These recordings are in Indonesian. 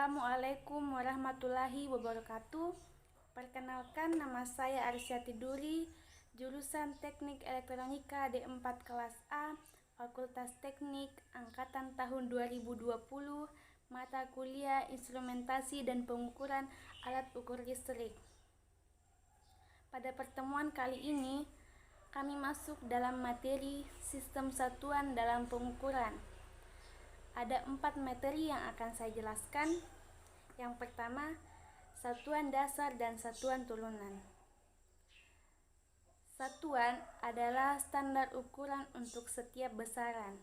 Assalamualaikum warahmatullahi wabarakatuh. Perkenalkan, nama saya Arsyati Duri, jurusan Teknik Elektronika D4 kelas A, Fakultas Teknik, angkatan tahun 2020, mata kuliah Instrumentasi dan Pengukuran Alat Ukur Listrik. Pada pertemuan kali ini, kami masuk dalam materi sistem satuan dalam pengukuran. Ada 4 materi yang akan saya jelaskan. Yang pertama, satuan dasar dan satuan turunan. Satuan adalah standar ukuran untuk setiap besaran.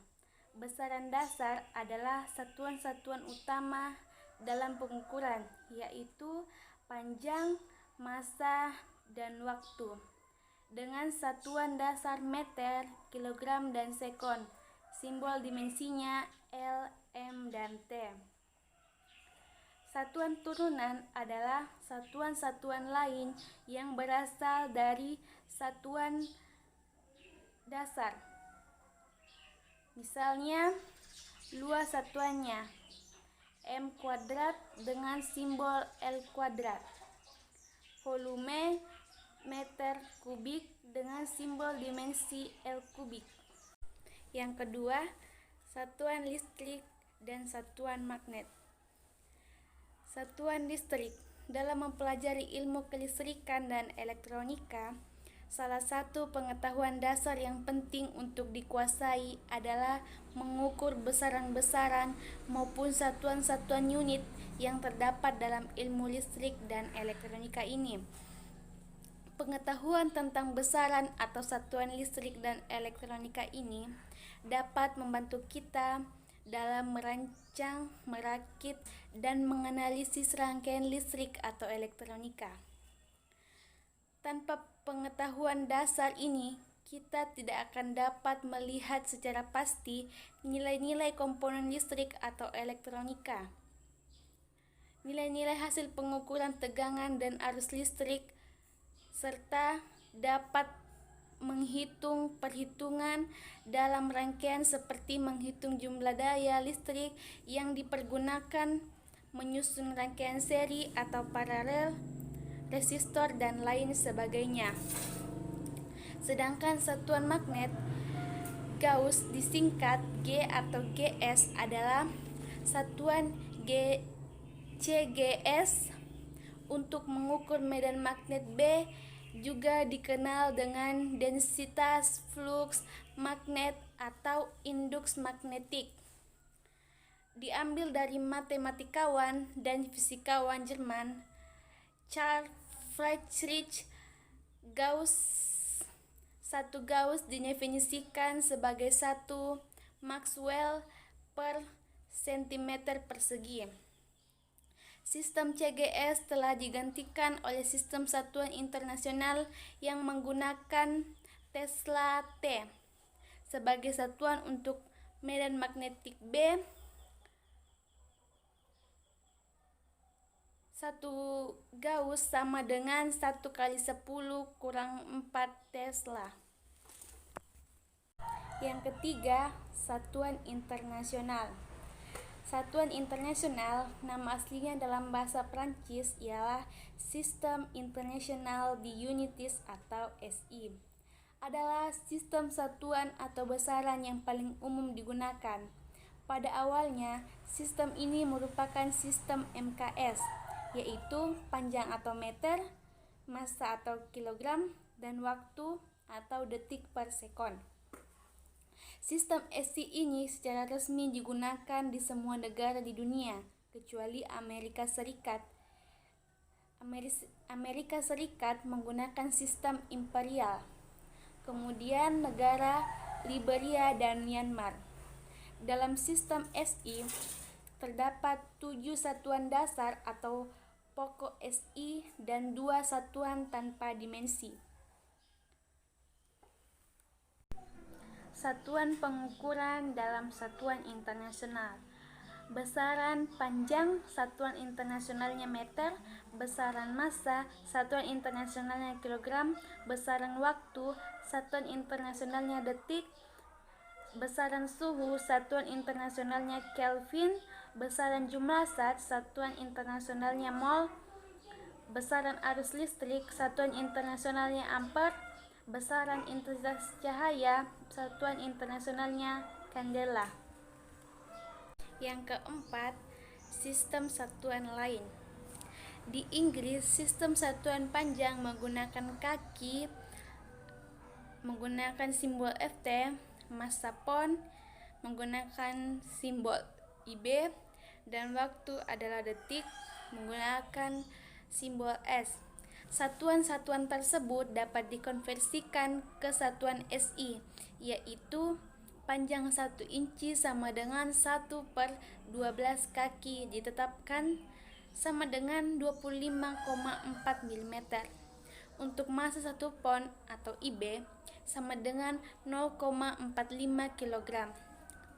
Besaran dasar adalah satuan-satuan utama dalam pengukuran, yaitu panjang, massa, dan waktu. Dengan satuan dasar meter, kilogram, dan sekon. Simbol dimensinya L, M, dan T. Satuan turunan adalah satuan-satuan lain yang berasal dari satuan dasar. Misalnya, luas satuannya M kuadrat dengan simbol L kuadrat. Volume meter kubik dengan simbol dimensi L kubik. Yang kedua, satuan listrik dan satuan magnet. Satuan listrik. Dalam mempelajari ilmu kelistrikan dan elektronika, salah satu pengetahuan dasar yang penting untuk dikuasai adalah mengukur besaran-besaran maupun satuan-satuan unit yang terdapat dalam ilmu listrik dan elektronika ini. Pengetahuan tentang besaran atau satuan listrik dan elektronika ini dapat membantu kita dalam merancang, merakit, dan menganalisis rangkaian listrik atau elektronika. Tanpa pengetahuan dasar ini, kita tidak akan dapat melihat secara pasti nilai-nilai komponen listrik atau elektronika. Nilai-nilai hasil pengukuran tegangan dan arus listrik serta dapat menghitung perhitungan dalam rangkaian seperti menghitung jumlah daya listrik yang dipergunakan, menyusun rangkaian seri atau paralel, resistor, dan lain sebagainya. Sedangkan satuan magnet, Gauss disingkat G atau GS, adalah satuan CGS untuk mengukur medan magnet B, juga dikenal dengan densitas flux magnet atau induk magnetik. Diambil dari matematikawan dan fisikawan Jerman Carl Friedrich Gauss. Satu Gauss didefinisikan sebagai 1 Maxwell per cm persegi. Sistem CGS telah digantikan oleh sistem satuan internasional yang menggunakan Tesla T sebagai satuan untuk medan magnetik B. 1 Gauss sama dengan 1 kali 10 kurang 4 Tesla. Yang ketiga, satuan internasional. Satuan internasional, nama aslinya dalam bahasa Prancis ialah Système International d'Unités atau SI. Adalah sistem satuan atau besaran yang paling umum digunakan. Pada awalnya, sistem ini merupakan sistem MKS, yaitu panjang atau meter, massa atau kilogram, dan waktu atau detik per sekon. Sistem SI ini secara resmi digunakan di semua negara di dunia, kecuali Amerika Serikat. Amerika Serikat menggunakan sistem imperial. Kemudian negara Liberia dan Myanmar. Dalam sistem SI terdapat 7 satuan dasar atau pokok SI dan 2 satuan tanpa dimensi. Satuan pengukuran dalam satuan internasional. Besaran panjang, satuan internasionalnya meter. Besaran massa, satuan internasionalnya kilogram. Besaran waktu, satuan internasionalnya detik. besaran suhu, satuan internasionalnya Kelvin, besaran jumlah zat, satuan internasionalnya mol, besaran arus listrik, satuan internasionalnya ampere, besaran intensitas cahaya, satuan internasionalnya candela. Yang keempat, sistem satuan lain. Di Inggris, sistem satuan panjang menggunakan kaki menggunakan simbol Ft, massa pound menggunakan simbol IB, dan waktu adalah detik menggunakan simbol S. Satuan-satuan tersebut dapat dikonversikan ke satuan SI, yaitu panjang 1 inci sama dengan 1/12 kaki ditetapkan sama dengan 25,4 mm. Untuk massa 1 pound atau IB sama dengan 0,45 kg.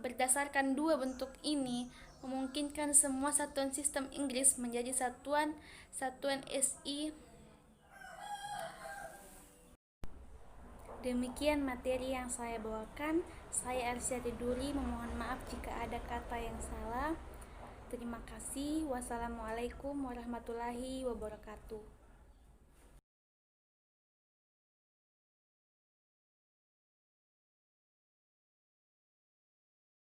Berdasarkan dua bentuk ini, memungkinkan semua satuan sistem Inggris menjadi satuan SI. Demikian materi yang saya bawakan. Saya Arsyati Duri, memohon maaf jika ada kata yang salah. Terima kasih. Wassalamualaikum warahmatullahi wabarakatuh.